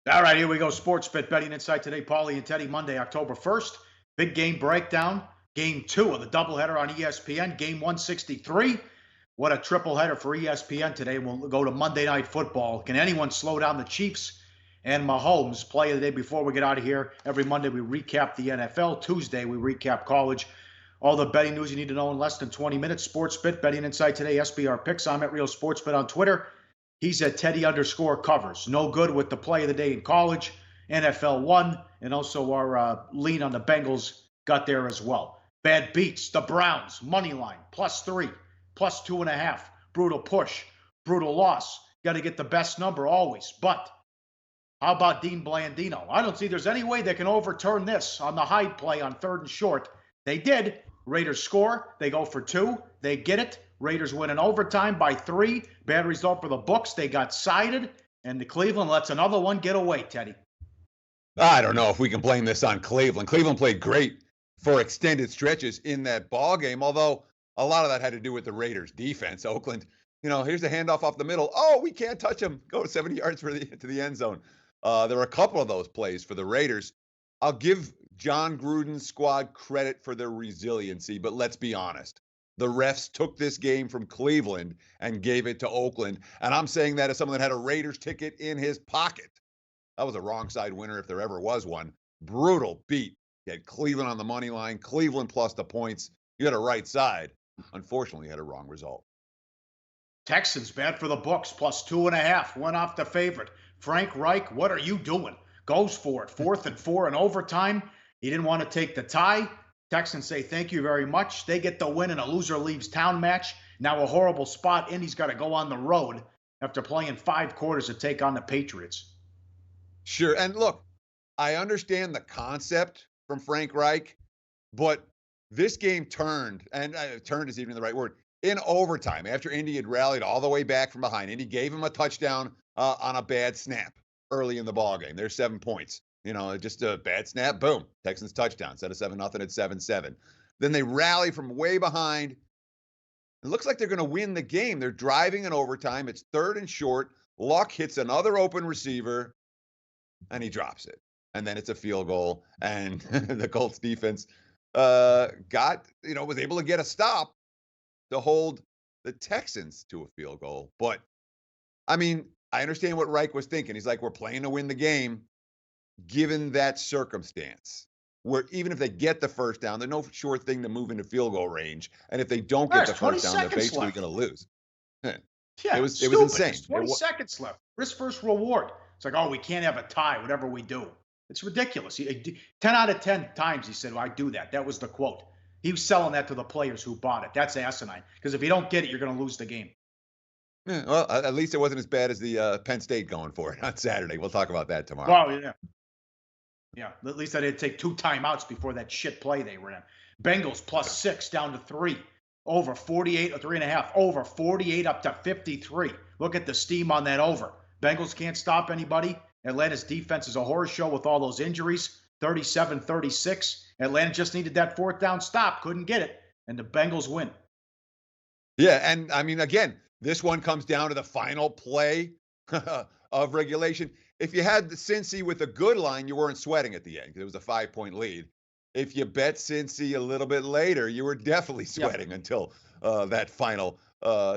All right, here we go. Sports Bet Betting Insight today. Pauly and Teddy, Monday, October 1st. Big game breakdown. Game two of the doubleheader on ESPN. Game 163. What a triple header for ESPN today. We'll go to Monday Night Football. Can anyone slow down the Chiefs and Mahomes? Play of the day before we get out of here. Every Monday we recap the NFL. Tuesday we recap college. All the betting news you need to know in less than 20 minutes. Sports Bet Betting Insight today. SBR Picks. I'm at Real Sports Bet on Twitter. He's at Teddy_covers. No good with the play of the day in college. NFL won, and also our lean on the Bengals got there as well. Bad beats, the Browns, money line, +3, +2.5. Brutal push, brutal loss. Got to get the best number always. But how about Dean Blandino? I don't see there's any way they can overturn this on the Hyde play on 3rd and short. They did. Raiders score. They go for 2. They get it. Raiders win in overtime by 3. Bad result for the books. They got sided, and the Cleveland lets another one get away, Teddy. I don't know if we can blame this on Cleveland. Cleveland played great for extended stretches in that ball game, although a lot of that had to do with the Raiders' defense. Oakland, here's a handoff off the middle. Oh, we can't touch him. Go 70 yards to the end zone. There were a couple of those plays for the Raiders. I'll give John Gruden's squad credit for their resiliency, but let's be honest. The refs took this game from Cleveland and gave it to Oakland. And I'm saying that as someone that had a Raiders ticket in his pocket. That was a wrong side winner if there ever was one. Brutal beat. You had Cleveland on the money line, Cleveland plus the points. You had a right side. Unfortunately, you had a wrong result. Texans bad for the books, +2.5. Went off the favorite. Frank Reich, what are you doing? Goes for it. 4th and 4 in overtime. He didn't want to take the tie. Texans say thank you very much. They get the win in a loser leaves town match. Now a horrible spot. Indy's got to go on the road after playing 5 quarters to take on the Patriots. Sure. And look, I understand the concept from Frank Reich, but this game turned, and turned is even the right word, in overtime after Indy had rallied all the way back from behind. Indy gave him a touchdown on a bad snap early in the ballgame. There's 7 points. Just a bad snap, boom, Texans touchdown. Instead of 7-0 at 7-7. Then they rally from way behind. It looks like they're going to win the game. They're driving in overtime. It's 3rd and short. Luck hits another open receiver, and he drops it. And then it's a field goal, and the Colts defense was able to get a stop to hold the Texans to a field goal. But, I understand what Reich was thinking. He's like, we're playing to win the game. Given that circumstance, where even if they get the first down, there's no sure thing to move into field goal range. And if they don't get the first down, they're basically going to lose. Yeah, it was insane. There's 20 seconds left. Risk versus reward. It's like, oh, we can't have a tie, whatever we do. It's ridiculous. 10 out of 10 times he said, well, I do that. That was the quote. He was selling that to the players who bought it. That's asinine. Because if you don't get it, you're going to lose the game. Yeah, well, at least it wasn't as bad as the Penn State going for it on Saturday. We'll talk about that tomorrow. Well, yeah. Yeah, at least I didn't take 2 timeouts before that shit play they ran. Bengals +6 down to 3. Over 48 or 3.5. Over 48 up to 53. Look at the steam on that over. Bengals can't stop anybody. Atlanta's defense is a horror show with all those injuries. 37-36. Atlanta just needed that 4th down stop. Couldn't get it. And the Bengals win. Yeah, and again, this one comes down to the final play of regulation. If you had the Cincy with a good line, you weren't sweating at the end because it was a 5-point lead. If you bet Cincy a little bit later, you were definitely sweating until that final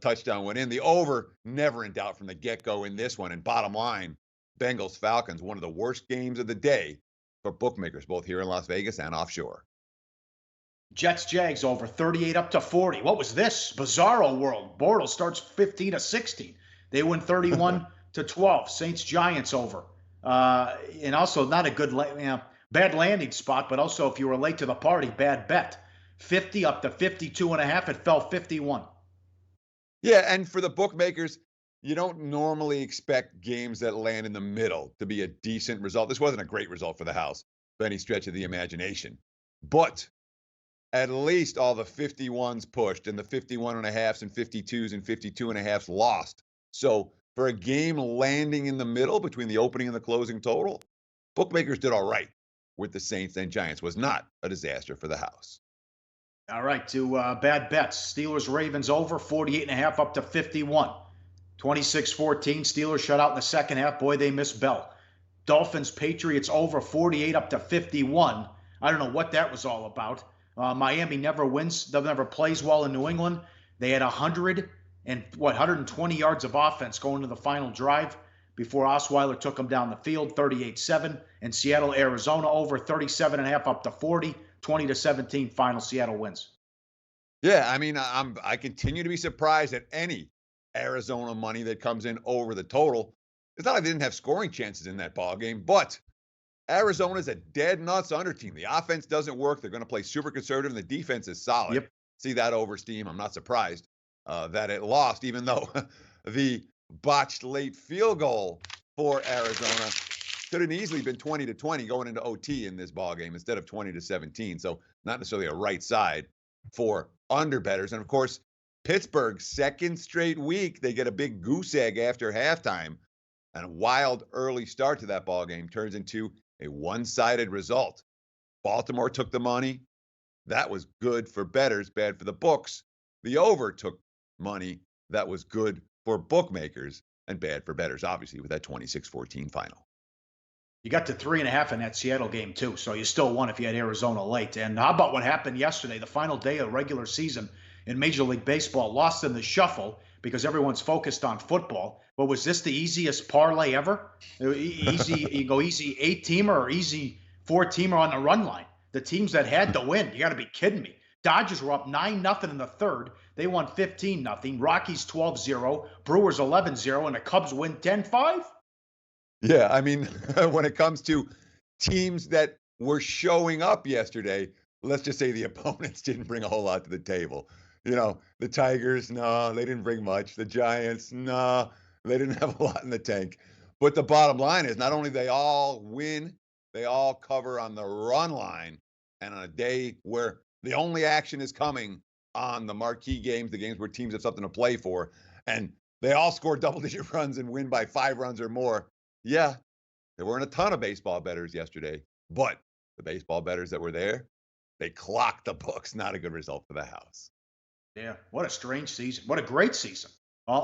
touchdown went in. The over, never in doubt from the get-go in this one. And bottom line, Bengals-Falcons, one of the worst games of the day for bookmakers, both here in Las Vegas and offshore. Jets-Jags over 38 up to 40. What was this? Bizarro world. Bortles starts 15-16. They win 31-12. Saints-Giants over. And also not a good, bad landing spot, but also if you were late to the party, bad bet. 50 up to 52.5. It fell 51. Yeah, and for the bookmakers, you don't normally expect games that land in the middle to be a decent result. This wasn't a great result for the house by any stretch of the imagination. But at least all the 51s pushed and the 51.5s and 52s and 52.5s lost. So for a game landing in the middle between the opening and the closing total, bookmakers did all right with the Saints and Giants. Was not a disaster for the house. All right, to bad bets. Steelers-Ravens over 48.5 up to 51. 26-14. Steelers shut out in the second half. Boy, they missed Bell. Dolphins Patriots over 48 up to 51. I don't know what that was all about. Miami never wins, never plays well in New England. They had 120 yards of offense going to the final drive before Osweiler took them down the field, 38-7. And Seattle, Arizona over 37.5 up to 40, 20 to 17 final. Seattle wins. Yeah, I mean, I continue to be surprised at any Arizona money that comes in over the total. It's not like they didn't have scoring chances in that ball game, but Arizona's a dead nuts under team. The offense doesn't work. They're going to play super conservative, and the defense is solid. Yep. See that over steam. I'm not surprised that it lost, even though the botched late field goal for Arizona could have easily been 20-20 going into OT in this ball game instead of 20-17. So not necessarily a right side for underbetters. And of course, Pittsburgh, second straight week, they get a big goose egg after halftime. And a wild early start to that ball game turns into a one-sided result. Baltimore took the money. That was good for bettors, bad for the books. The over took money. That was good for bookmakers and bad for bettors, obviously, with that 26-14 final. You got to 3.5 in that Seattle game, too. So you still won if you had Arizona late. And how about what happened yesterday, the final day of regular season in Major League Baseball, lost in the shuffle because everyone's focused on football. But was this the easiest parlay ever? Easy, you go easy 8-teamer or easy 4-teamer on the run line. The teams that had to win, you got to be kidding me. Dodgers were up 9-0 in the third. They won 15-0. Rockies 12-0. Brewers 11-0. And the Cubs win 10-5. Yeah, I mean, when it comes to teams that were showing up yesterday, let's just say the opponents didn't bring a whole lot to the table. You know, the Tigers, no, they didn't bring much. The Giants, no, they didn't have a lot in the tank. But the bottom line is not only they all win, they all cover on the run line. And on a day where the only action is coming on the marquee games, the games where teams have something to play for, and they all score double-digit runs and win by 5 runs or more. Yeah, there weren't a ton of baseball bettors yesterday, but the baseball bettors that were there, they clocked the books. Not a good result for the house. Yeah, what a strange season. What a great season.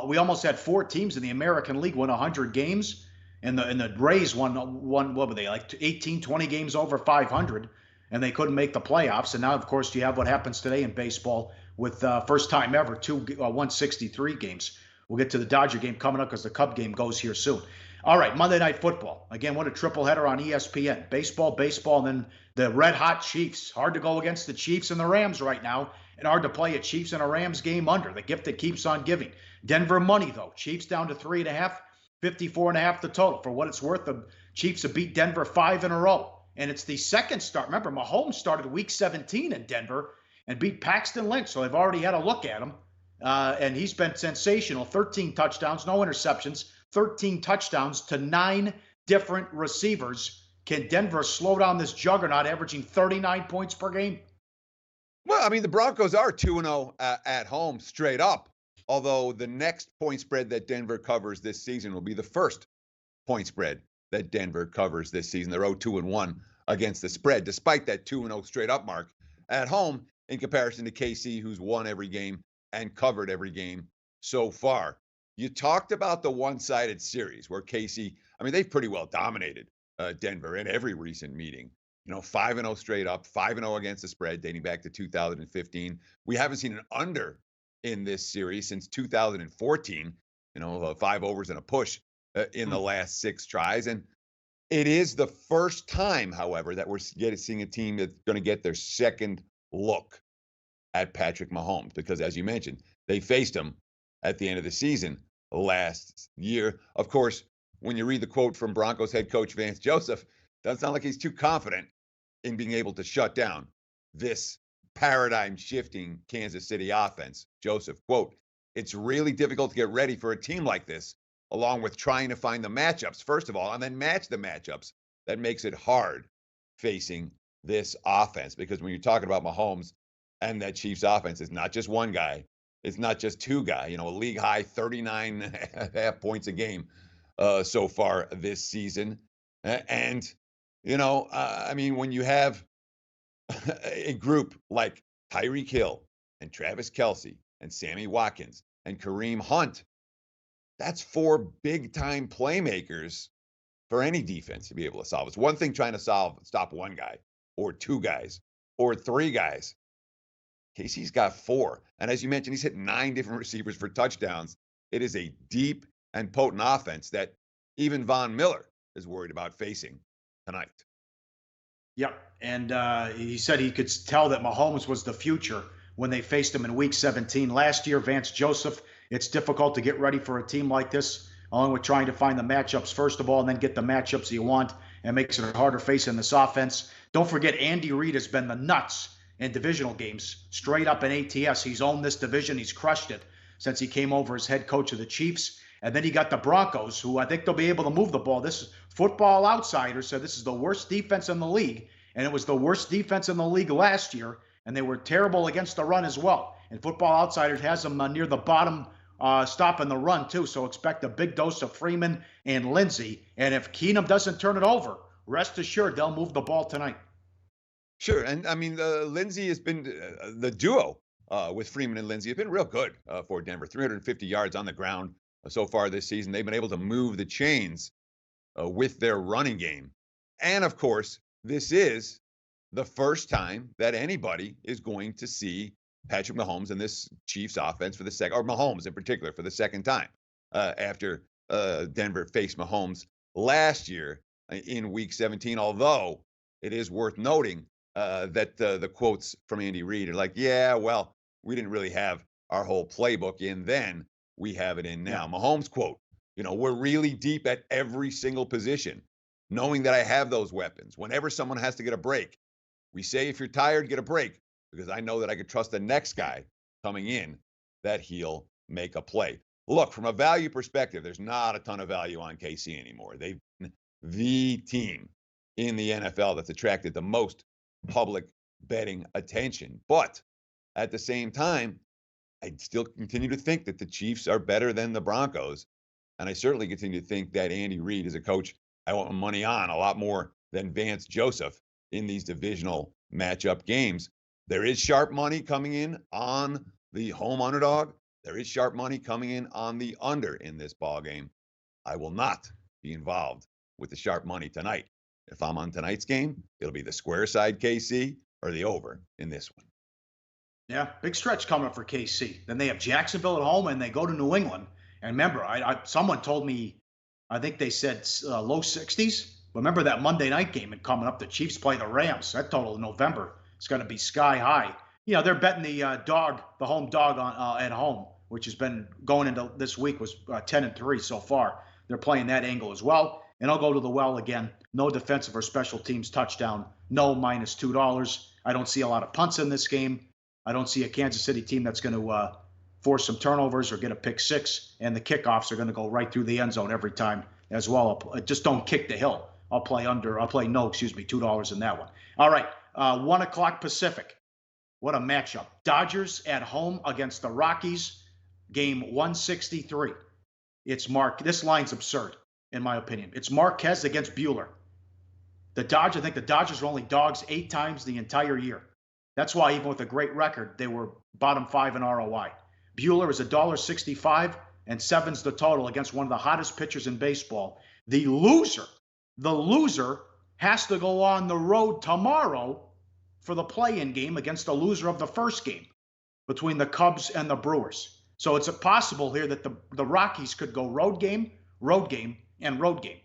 We almost had 4 teams in the American League win 100 games, and the Rays won, what were they, like 18, 20 games over 500, and they couldn't make the playoffs. And now, of course, you have what happens today in baseball with first time ever, 163 games. We'll get to the Dodger game coming up because the Cub game goes here soon. All right, Monday Night Football. Again, what a triple header on ESPN. Baseball, and then the red-hot Chiefs. Hard to go against the Chiefs and the Rams right now, and hard to play a Chiefs and a Rams game under. The gift that keeps on giving. Denver money, though. Chiefs down to 3.5, 54.5 the total. For what it's worth, the Chiefs have beat Denver 5 in a row. And it's the second start. Remember, Mahomes started week 17 in Denver and beat Paxton Lynch, so they've already had a look at him. And he's been sensational. 13 touchdowns, no interceptions. 13 touchdowns to 9 different receivers. Can Denver slow down this juggernaut averaging 39 points per game? Well, I mean, the Broncos are 2-0 at home straight up, although the next point spread that Denver covers this season will be the first point spread that Denver covers this season. They're 0-2-1 against the spread, despite that 2-0 straight up mark at home in comparison to KC, who's won every game and covered every game so far. You talked about the one-sided series where KC, I mean, they've pretty well dominated Denver in every recent meeting. You know, 5-0 straight up, 5-0 against the spread dating back to 2015. We haven't seen an under in this series since 2014, 5 overs and a push in the last 6 tries. And it is the first time, however, that we're seeing a team that's going to get their second look at Patrick Mahomes, because as you mentioned, they faced him at the end of the season last year. Of course, when you read the quote from Broncos head coach Vance Joseph, doesn't sound like he's too confident in being able to shut down this paradigm-shifting Kansas City offense. Joseph, quote, "It's really difficult to get ready for a team like this, along with trying to find the matchups, first of all, and then match the matchups. That makes it hard facing this offense." Because when you're talking about Mahomes and that Chiefs offense, it's not just one guy. It's not just 2 guys, a league high 39.5 points a game so far this season. And, I mean, when you have a group like Tyreek Hill and Travis Kelce and Sammy Watkins and Kareem Hunt, that's 4 big-time playmakers for any defense to be able to solve. It's one thing trying to stop one guy or two guys or three guys. KC's got four. And as you mentioned, he's hit 9 different receivers for touchdowns. It is a deep and potent offense that even Von Miller is worried about facing tonight. Yep. And he said he could tell that Mahomes was the future when they faced him in week 17 last year. Vance Joseph, it's difficult to get ready for a team like this, along with trying to find the matchups first of all, and then get the matchups you want, and makes it harder facing this offense. Don't forget, Andy Reid has been the nuts in divisional games, straight up in ATS. He's owned this division. He's crushed it since he came over as head coach of the Chiefs. And then he got the Broncos, who I think they'll be able to move the ball. This is Football Outsiders said this is the worst defense in the league, and it was the worst defense in the league last year, and they were terrible against the run as well. And Football Outsiders has them near the bottom, stopping the run too. So expect a big dose of Freeman and Lindsey. And if Keenum doesn't turn it over, rest assured they'll move the ball tonight. Sure. And I mean, Lindsey has been the duo with Freeman and Lindsey have been real good for Denver. 350 yards on the ground so far this season. They've been able to move the chains with their running game. And of course, this is the first time that anybody is going to see Patrick Mahomes in this Chiefs offense for the second, or Mahomes in particular, for the second time after Denver faced Mahomes last year in week 17. Although it is worth noting that the quotes from Andy Reid are like, yeah, well, we didn't really have our whole playbook in then. We have it in now. Yeah. Mahomes quote, we're really deep at every single position, knowing that I have those weapons. Whenever someone has to get a break, we say, if you're tired, get a break, because I know that I could trust the next guy coming in that he'll make a play. Look, from a value perspective, there's not a ton of value on KC anymore. They've been the team in the NFL that's attracted the most public betting attention. But at the same time, I still continue to think that the Chiefs are better than the Broncos. And I certainly continue to think that Andy Reid is a coach I want my money on a lot more than Vance Joseph in these divisional matchup games. There is sharp money coming in on the home underdog. There is sharp money coming in on the under in this ball game. I will not be involved with the sharp money tonight. If I'm on tonight's game, it'll be the square side KC or the over in this one. Yeah, big stretch coming for KC. Then they have Jacksonville at home, and they go to New England. And remember, someone told me, I think they said low 60s. Remember that Monday night game and coming up, the Chiefs play the Rams. That total in November is going to be sky high. They're betting the home dog on at home, which has been going into this week was 10-3 so far. They're playing that angle as well. And I'll go to the well again. No defensive or special teams touchdown. No -$2. I don't see a lot of punts in this game. I don't see a Kansas City team that's going to force some turnovers or get a pick six. And the kickoffs are going to go right through the end zone every time as well. Just don't kick the hill. I'll play $2 in that one. All right, 1 o'clock Pacific. What a matchup. Dodgers at home against the Rockies, game 163. This line's absurd, in my opinion. It's Marquez against Buehler. I think the Dodgers were only dogs 8 times the entire year. That's why even with a great record, they were bottom 5 in ROI. Buehler is $1.65, and 7's the total against one of the hottest pitchers in baseball. The loser has to go on the road tomorrow for the play-in game against the loser of the first game between the Cubs and the Brewers. So it's possible here that the Rockies could go road game, and road game.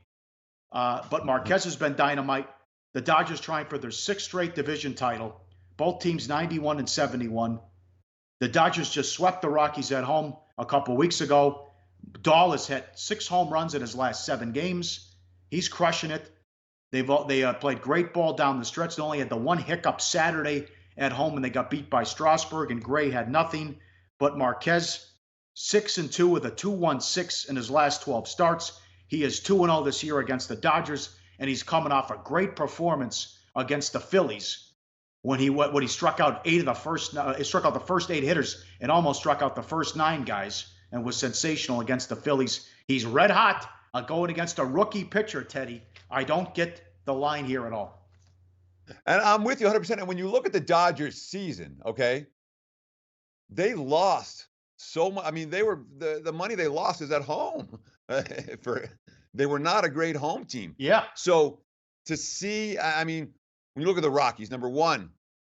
But Marquez has been dynamite. The Dodgers trying for their 6th straight division title. Both teams 91-71. The Dodgers just swept the Rockies at home a couple weeks ago. Dahl has hit 6 home runs in his last 7 games. He's crushing it. They played great ball down the stretch. They only had the one hiccup Saturday at home, and they got beat by Strasburg, and Gray had nothing. But Marquez, 6-2 with a 2.16 in his last 12 starts. He is 2-0 this year against the Dodgers, and he's coming off a great performance against the Phillies when he struck out the first 8 hitters and almost struck out the first 9 guys and was sensational against the Phillies. He's red hot going against a rookie pitcher, Teddy. I don't get the line here at all. And I'm with you 100%. And when you look at the Dodgers season, okay, they lost so much. I mean, they were the money they lost is at home for they were not a great home team. Yeah. So to see, I mean, when you look at the Rockies, number one,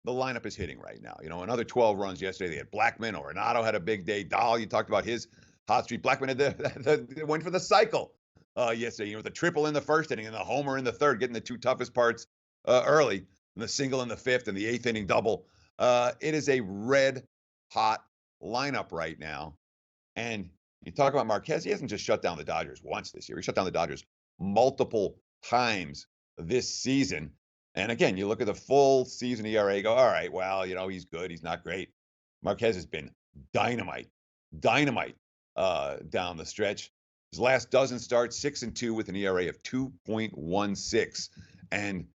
the lineup is hitting right now. Another 12 runs yesterday. They had Blackman, Arenado had a big day. Dahl, you talked about his hot streak. Blackman had the went for the cycle yesterday. The triple in the first inning and the homer in the third, getting the two toughest parts early, and the single in the fifth and the eighth inning double. It is a red hot lineup right now. And you talk about Marquez, he hasn't just shut down the Dodgers once this year. He shut down the Dodgers multiple times this season. And again, you look at the full season ERA, go, all right, well, he's good. He's not great. Marquez has been dynamite down the stretch. His last dozen starts, 6-2 with an ERA of 2.16. And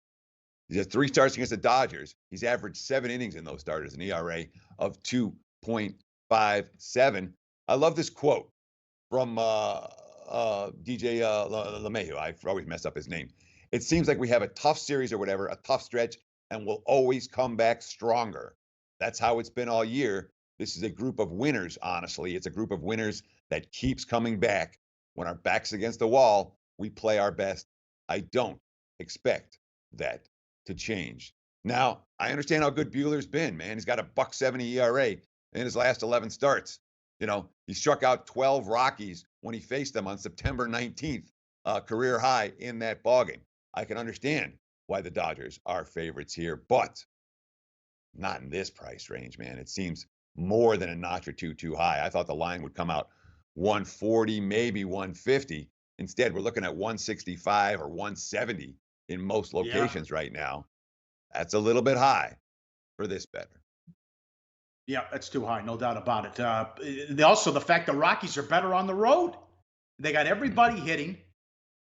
he has 3 starts against the Dodgers. He's averaged 7 innings in those starters, an ERA of 2.57. I love this quote from DJ LeMahieu. I always mess up his name. It seems like we have a tough series or whatever, a tough stretch, and we'll always come back stronger. That's how it's been all year. This is a group of winners, honestly. It's a group of winners that keeps coming back. When our back's against the wall, we play our best. I don't expect that to change. Now, I understand how good Buehler's been, man. He's got a .170 ERA in his last 11 starts. He struck out 12 Rockies when he faced them on September 19th, career high in that ballgame. I can understand why the Dodgers are favorites here, but not in this price range, man. It seems more than a notch or two too high. I thought the line would come out 140, maybe 150. Instead, we're looking at 165 or 170 in most locations right now. That's a little bit high for this better. Yeah, that's too high, no doubt about it. Also, the fact the Rockies are better on the road. They got everybody hitting.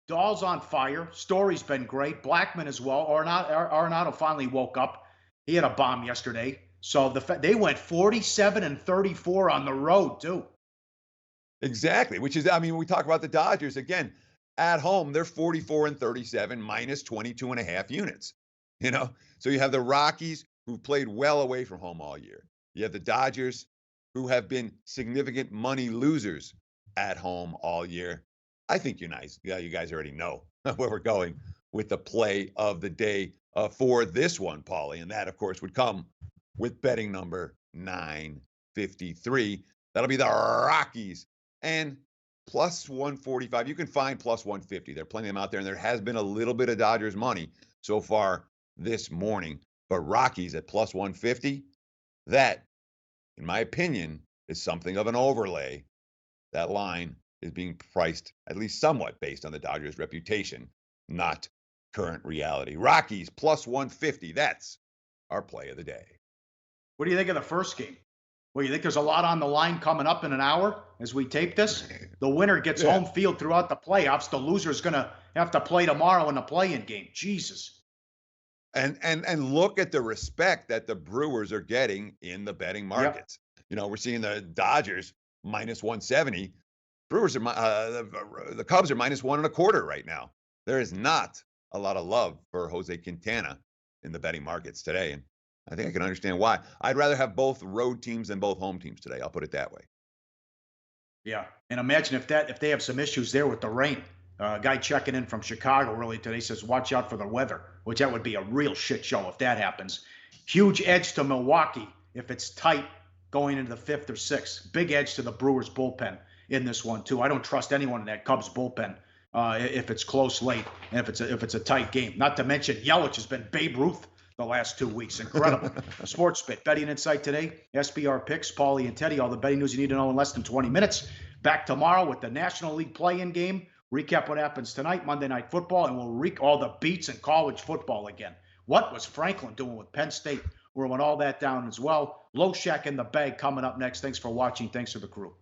Dahl's on fire. Story's been great. Blackman as well. Arenado finally woke up. He had a bomb yesterday. So they went 47-34 on the road too. Exactly, which is, we talk about the Dodgers again. At home, they're 44-37, minus 22.5 units. So you have the Rockies, who played well away from home all year. You have the Dodgers, who have been significant money losers at home all year. I think you guys already know where we're going with the play of the day for this one, Pauly. And that, of course, would come with betting number 953. That'll be the Rockies. And plus 145. You can find plus 150. There are plenty of them out there. And there has been a little bit of Dodgers money so far this morning. But Rockies at plus 150, that, in my opinion, is something of an overlay. That line is being priced at least somewhat based on the Dodgers' reputation, not current reality. Rockies plus 150. That's our play of the day. What do you think of the first game? Well, you think there's a lot on the line coming up in an hour as we tape this? The winner gets home field throughout the playoffs. The loser's going to have to play tomorrow in the play-in game. Jesus. And look at the respect that the Brewers are getting in the betting markets. We're seeing the Dodgers minus 170. Brewers are the Cubs are minus 1.25 right now. There is not a lot of love for Jose Quintana in the betting markets today, and I think I can understand why. I'd rather have both road teams than both home teams today. I'll put it that way. Yeah, and imagine if they have some issues there with the rain. A guy checking in from Chicago earlier today says, watch out for the weather, which that would be a real shit show if that happens. Huge edge to Milwaukee if it's tight going into the 5th or 6th. Big edge to the Brewers bullpen in this one too. I don't trust anyone in that Cubs bullpen if it's close late and if it's a tight game. Not to mention Yelich has been Babe Ruth the last 2 weeks. Incredible. Sports Bet, betting insight today. SBR picks, Pauly and Teddy. All the betting news you need to know in less than 20 minutes. Back tomorrow with the National League play-in game. Recap what happens tonight, Monday Night Football, and we'll all the beats in college football again. What was Franklin doing with Penn State? We'll run all that down as well. Low Shack in the bag coming up next. Thanks for watching. Thanks to the crew.